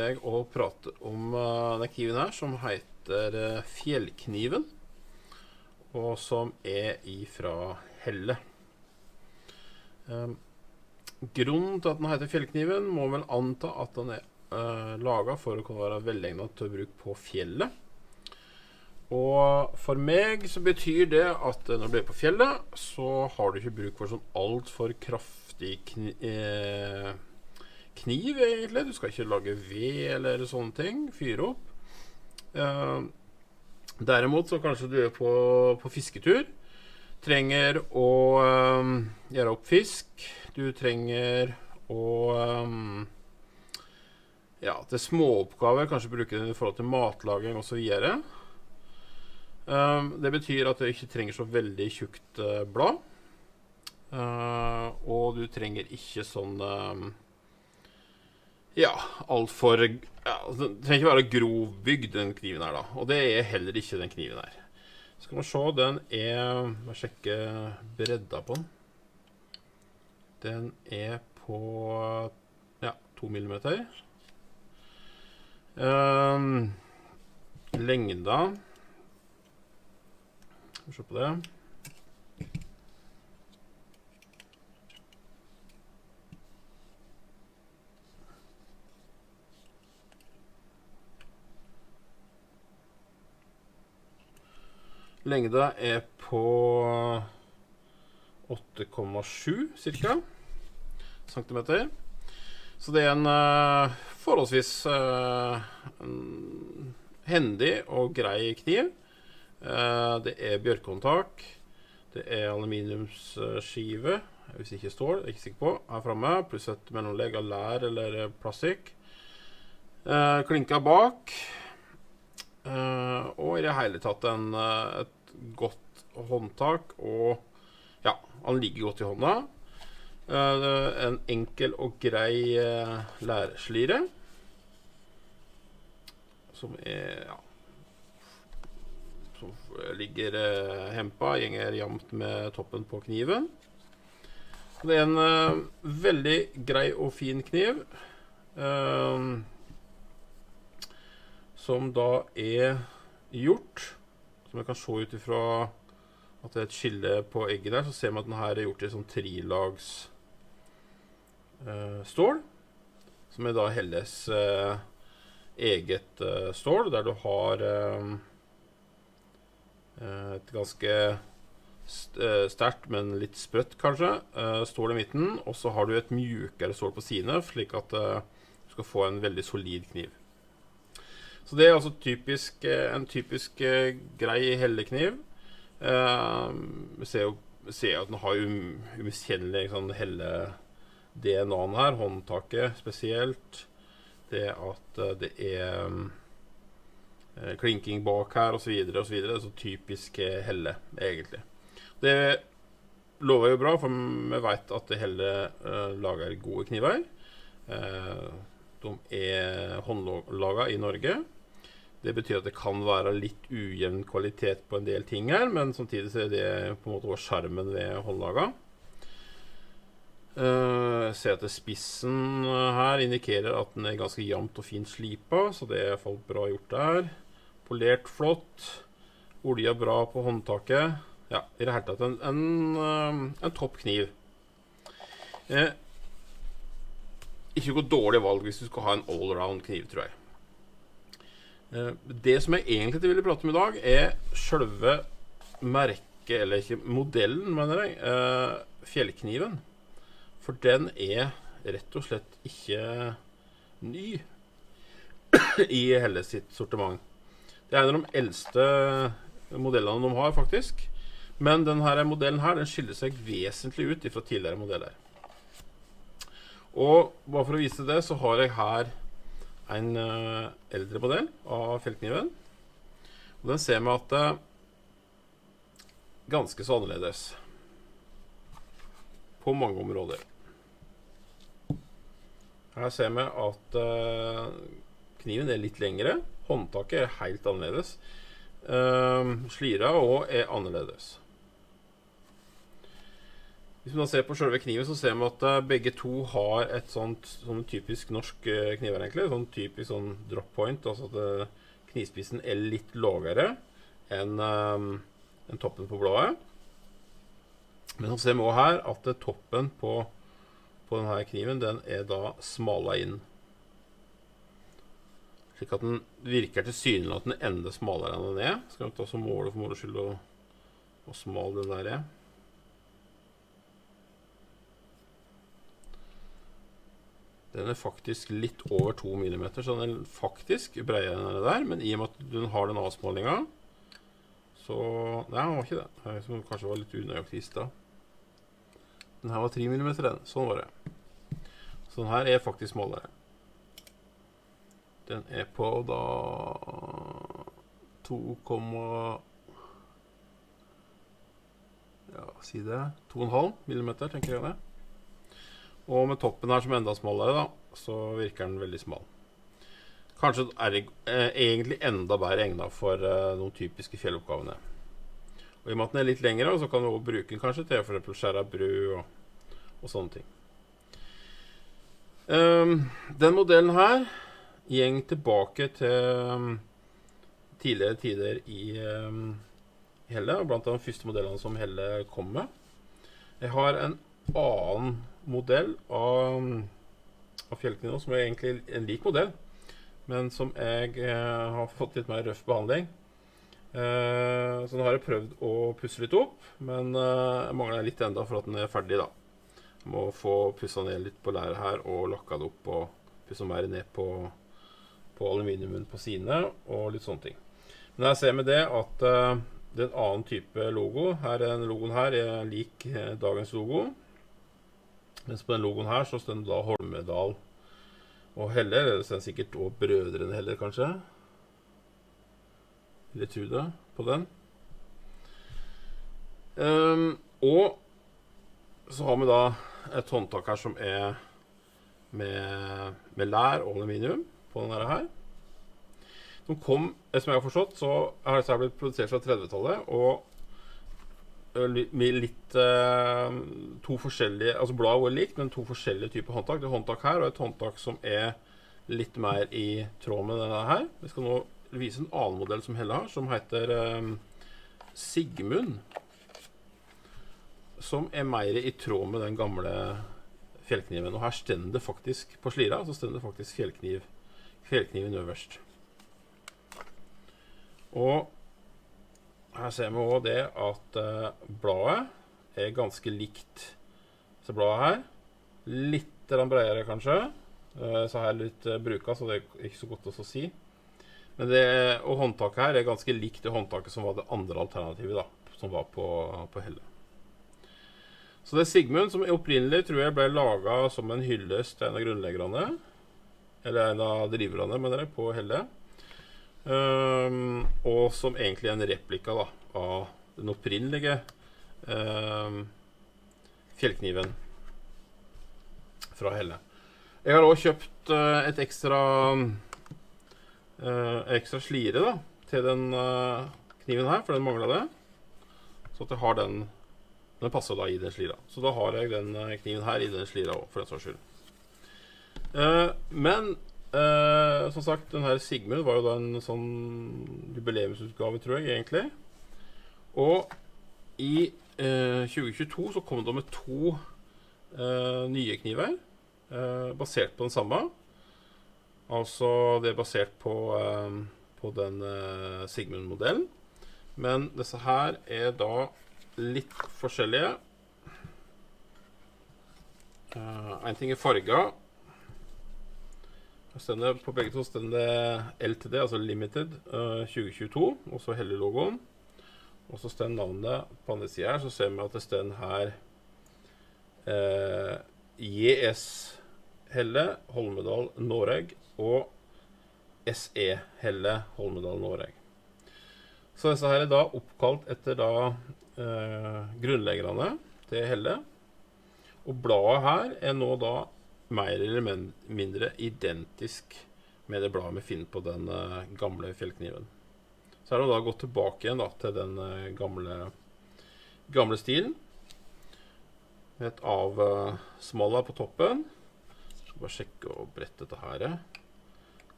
jeg å prate om denne kniven her, som heter Fjellkniven, og som ifra Helle. Grunnen til at den heter Fjellkniven må vel anta at den laget for å kunne være velegnet til å bruke på fjellet. Og for meg så betyr det at når du er på fjellet, så har du ikke bruk for sånn alt for kraftig kniv egentlig. Du skal ikke lage ved eller sånne ting, fyre opp. Derimot så kanskje du er på fisketur, trenger å gjøre opp fisk, du trenger å til småoppgaver, kanskje bruke den i forhold til matlaging og så videre. Det betyr at du ikke trenger så veldig tjukt blad, og du trenger ikke sånn det trenger ikke være grovbygd den kniven her da, og det er heller ikke den kniven her. Skal vi se, den må sjekke bredda på den. Den på 2 millimeter. Lengda, se på det. Lengda på 8,7 cirka centimeter. Så det er en forholdsvis hendig og grei kniv. Det er bjørkhåndtak, det er aluminiumsskive, hvis ikke stål, jeg er ikke sikker på, her fremme, pluss et mellomlegg av lær eller plastikk. Klinka bak, og i det hele tatt et godt håndtak, og han ligger godt i hånda. En enkel og grei lærslire, som som ligger hempa, gjenger jamt med toppen på kniven. Det er en veldig grei og fin kniv, som da er gjort, som jeg kan se ut ifra at det er et skille på egget der, så ser man at den her er gjort i sånn 3-lags stål, som er da Helles eget stål, der du har et ganske sterkt, men litt sprøtt kanskje, stål i midten, og så har du et mjukere stål på sidene, slik at du skal få en veldig solid kniv. Så det er altså en typisk grei hellekniv. Vi ser at den har umiskjennelig sånn helle-DNA-en her, håndtaket spesielt, det at det er klinking bak her og så videre, så typisk helle egentlig. Det lover jo bra, for vi vet at Helle lager gode kniver. De er håndlaget i Norge. Det betyr at det kan være litt ujevn kvalitet på en del ting her, men samtidig så er det på en måte også skjermen ved håndlaget. Se at spissen her indikerer at den er ganske jamt og fint slipet, så det er i hvert fall bra gjort der. Polert flott, olja bra på håndtaket. Ja, i det hele tatt en topp kniv. Ikke noe dårlig valg hvis du skal ha en all-around kniv, tror jeg. Det som jeg egentlig ville prate om i dag er selve merket, eller ikke modellen, mener jeg, fjellkniven. For den er rett og slett ikke ny i Helle sitt sortiment. Det er en av de eldste modellene de har faktisk, men denne modellen her, den skiller seg vesentlig ut fra tidligere modeller. Og bare for å vise det, så har jeg her en eldre modell av fjellkniven, og den ser vi at det er ganske så annerledes på mange områder. Her ser vi at kniven er litt lengre, håndtaket er helt annerledes, slira og er annerledes. Hvis man da ser på selve kniven, så ser man at begge to har et sånn typisk norsk kniver egentlig. Sånn typisk sånn drop point, altså at knivspissen er litt lavere enn toppen på bladet. Men så ser vi også her at toppen på denne kniven, den er da smalet inn. Slik at den virker tilsynelatende enda smalere enn den er. Skal vi ta så måle for målets skyld og smal den der er. Den er faktisk litt over 2 mm, så den er faktisk bredere enn den der, men i og med at den har den avsmalingen, så... Nei, den var ikke det. Som kanskje var litt unøyaktig i sted. Den her var 3 mm den, sånn var det. Så den her er faktisk smalere. Den er på da 2,... Ja, si det. 2,5 mm, tenker jeg det. Og med toppen her som er enda smalere da, så virker den veldig smal. Kanskje er det egentlig enda bedre egnet for noen typiske fjelloppgavene. Og i og med at den er litt lengre, så kan du også bruke den kanskje til for eksempel skjære av brød og sånne ting. Den modellen her gjeng tilbake til tidligere tider i Helle, blant de første modellene som Helle kom med. Jeg har en annen modell av fjellkniv som er egentlig en lik modell, men som jeg har fått litt mer røff behandling. Så nå har jeg prøvd å pusse litt opp, men jeg mangler litt enda for at den er ferdig da. Jeg må få pusset ned litt på læret her og lakket det opp og pusset mer ned på aluminiumen på sidene og litt sånne ting. Men her ser vi det at det er en annen type logo. Logoen her er lik dagens logo. Mens på den logoen her så står det da Holmedal og Helle, eller det står sikkert også Brødrene Helle kanskje. Eller tror det på den. Og så har vi da et håndtak her som er med lær og aluminium på den her. De kom, som jeg har forstått, så har dette blitt produsert fra 30-tallet, og med litt to forskjellige, altså bladet var likt, men to forskjellige typer håndtak. Det er håndtak her, og et håndtak som er litt mer i tråd med denne her. Vi skal nå vise en annen modell som Helle har, som heter Sigmund, som er mer i tråd med den gamle fjellkniven. Og her stender det faktisk, på slira, så stender det faktisk fjellkniven øverst. Og her ser vi også det at bladet er ganske likt. Så bladet her, litt bredere kanskje. Så her er litt bruket, så det er ikke så godt å si. Men og håndtaket her er ganske likt det håndtaket som var det andre alternativet da, som var på Helle. Så det er Sigmund som opprinnelig tror jeg ble laget som en hyllest til en av grunnleggerne, eller en av driverne, mener jeg, på Helle. Og som egentlig er en replika da, av den opprinnelige fjellkniven fra Helle. Jeg har også kjøpt et ekstra slire da, til den kniven her, for den manglet det. Så at jeg har den passer da i den slira. Så da har jeg den kniven her i den slira også, for den saks skyld. Men som sagt, den her Sigmund var jo da en sånn jubileumsutgave, tror jeg, egentlig. Og i 2022 så kom det med to nye kniver, basert på den samme. Altså, det er basert på den Sigmund-modellen. Men disse her er da litt forskjellige. En ting er farget. På begge to stender det LTD, altså Limited 2022, og så Helle-logoen. Og så stender navnet på andre siden her, så ser vi at det stender her JS Helle, Holmedal, Noreg, og SE Helle, Holmedal, Noreg. Så disse her er da oppkalt etter da grunnleggerne til Helle. Og bladet her er nå da mer eller mindre identisk med det bladet vi finner på den gamle fjellkniven. Så har de da gått tilbake igjen da, til den gamle stilen. med et avsmalla på toppen. Bare sjekke og brette dette her.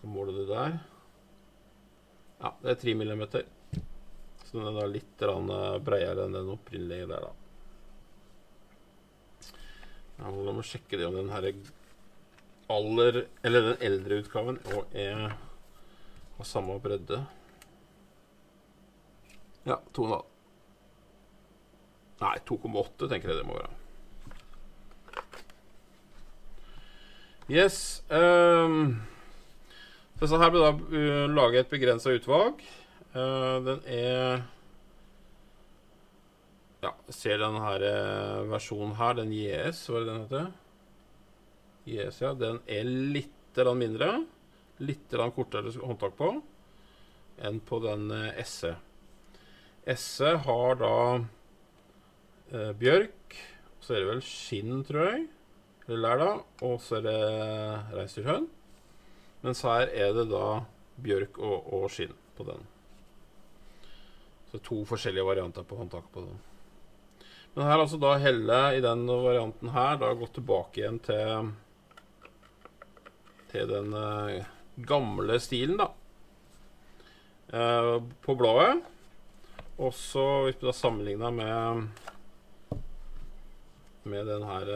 Så måler det der. Ja, det er 3 millimeter. Så den er da litt bredere enn den opprinnelige der da. Ja, la meg sjekke det om den her eller den eldre utgaven har samme bredde. Ja, 2,5. Nei, 2,8 tenker jeg det må være. Yes. Disse her ble da laget et begrenset utvalg. Den ja, ser den her versjonen her, den JS, hva er det den heter? JS, ja, den er litt mindre, litt kortere håndtak på, enn på den SE. SE har da bjørk, så er det vel skinn, tror jeg, eller lær da, og så er det reinsdyrhøn, mens her er det da bjørk og skinn på den. Så 2 forskjellige varianter på håndtaket på den. Men her altså da Helle i den varianten her da gått tilbake igjen til den gamle stilen da. På bladet. Og så hvis vi da sammenligner med den her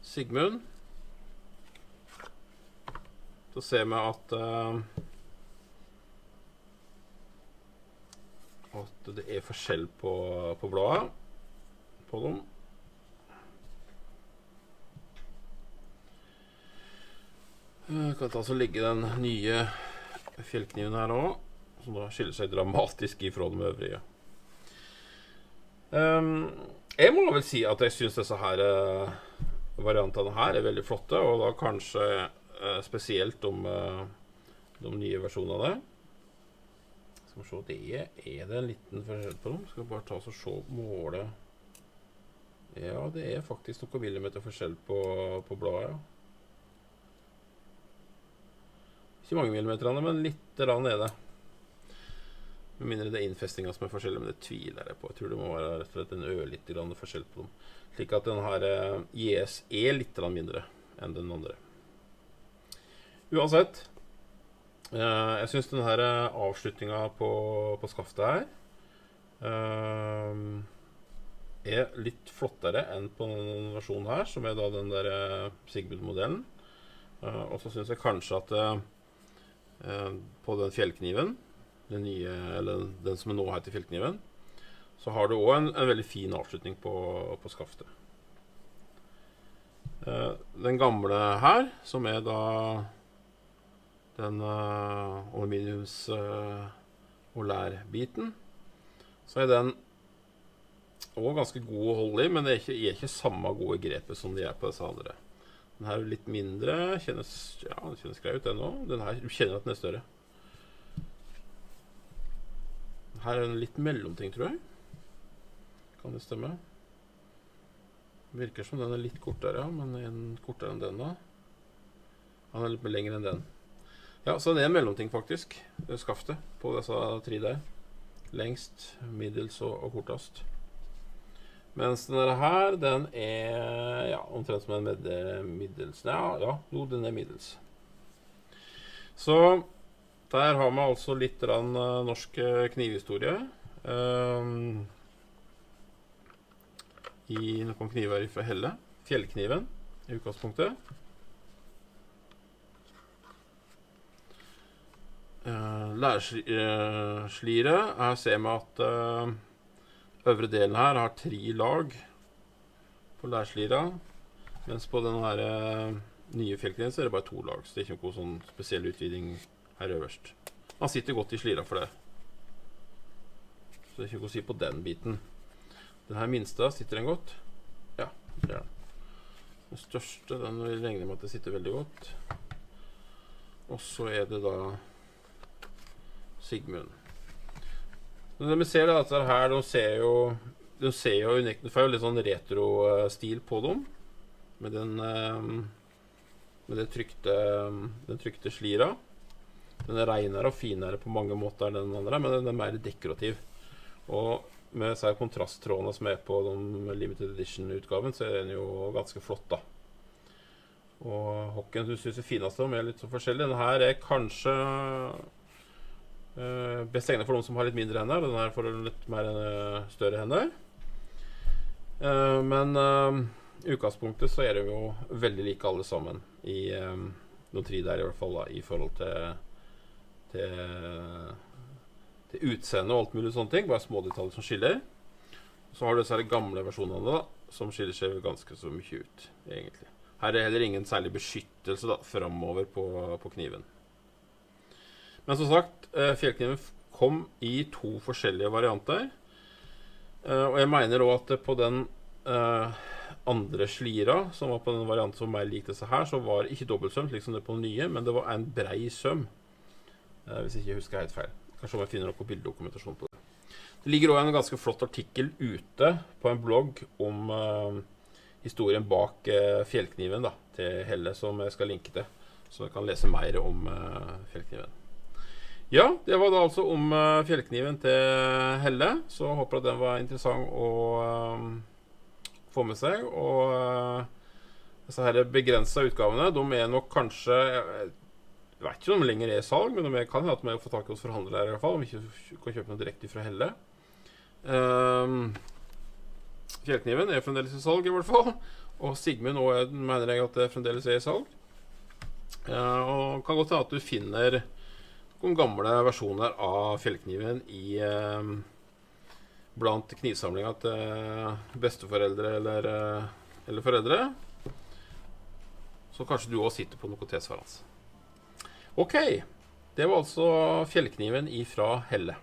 Sigmund, så ser vi at det er forskjell på bladet på dem. Jeg kan ta så ligge den nye fjellkniven her også, som da skiller seg dramatisk ifra de øvrige. Jeg må vel si at jeg synes disse her variantene her er veldig flotte, og da kanskje spesielt om de nye versjonene av det. Skal vi se, er det en liten forskjell på dem? Skal vi bare ta oss og se måle. Ja, det er faktisk noen millimeter forskjell på bladet, ja. Ikke mange millimeter, men litt er det. Med mindre det er innfestingen som er forskjellig, men det tviler jeg på. Jeg tror det må være rett og slett en litt forskjell på dem. Slik at den her JS er litt mindre enn den andre. Uansett, jeg synes den her avslutningen på skaftet her er litt flottere enn på den versjonen her, som er da den der Sigmund-modellen. Og så synes jeg kanskje at på den fjellkniven, den nye, eller den som nå heter fjellkniven, så har du også en veldig fin avslutning på skaftet. Den gamle her, som er da den aluminiums og lærbiten, så er den også ganske god å holde i, men det er ikke samme gode grepet som de er på disse andre. Den her er litt mindre, den kjennes grei ut den også. Den her, du kjenner at den er større. Her er en litt mellomting, tror jeg. Kan det stemme? Det virker som den er litt kortere, men kortere enn den da. Han er litt mer lengre enn den. Ja, så det er en mellomting faktisk, skaftet på disse 3 der. Lengst, middels og kortast. Mens denne her, den er omtrent som en middels. Jo, den er middels. Så der har vi altså litt norsk knivhistorie. I noen kniver fra Helle. Fjellkniven i utgangspunktet. Lærslire. Her ser vi at øvre delen her har 3 lag på lærslira, mens på den her nye fjellkniven så er det bare 2 lag, så det er ikke noe sånn spesiell utviding her øverst. Han sitter godt i slira for det, så det er ikke noe å si på den biten. Den her minste, sitter den godt? Ja, det er den. Den største, den vil regne med at det sitter veldig godt. Og så er det da Sigmund. Det vi ser at her, de ser jo unikt, det får jo litt sånn retro-stil på dem, med den trykte slira. Den er renere og finere på mange måter enn den andre, men den er mer dekorativ. Og med seg kontrasttrådene som på den limited edition-utgaven, så den jo ganske flott da. Og hokken du synes fineste om litt så forskjellig. Den her kanskje best egnet for noen som har litt mindre hender. Den her får litt mer større hender. Men i utgangspunktet så det jo veldig like alle sammen i noen tre der i hvert fall da, i forhold til utseende og alt mulig sånne ting, bare små detaljer som skiller. Så har du disse gamle versjonene da, som skiller seg ganske så mye ut egentlig. Her heller ingen særlig beskyttelse da, fremover på kniven. Men som sagt, fjellkniven kom i 2 forskjellige varianter. Og jeg mener også at på den andre slira, som var på den varianten som mer lik disse her, så var det ikke dobbeltsøm, slik som det på den nye, men det var en brei søm. Hvis ikke jeg husker helt feil. Kanskje om jeg finner noe bildedokumentasjon på det. Det ligger også en ganske flott artikkel ute på en blogg om historien bak fjellkniven da, til Helle, som jeg skal linke til, så jeg kan lese mer om fjellkniven. Ja, det var da altså om fjellkniven til Helle, så jeg håper at den var interessant å få med seg, og disse her begrenset utgavene, de nok kanskje, jeg vet ikke om de lenger i salg, men de kan ha at vi får tak i hos forhandlere i hvert fall, om vi ikke kan kjøpe noe direkte fra Helle. Fjellkniven fremdeles i salg i hvert fall, og Sigmund også mener jeg at det fremdeles i salg. Og kan godt hende at du finner noen gamle versjoner av fjellkniven i blant knivsamlinger til besteforeldre eller foreldre. Så kanskje du også sitter på noe tilsvarende. Ok, det var altså fjellkniven ifra Helle.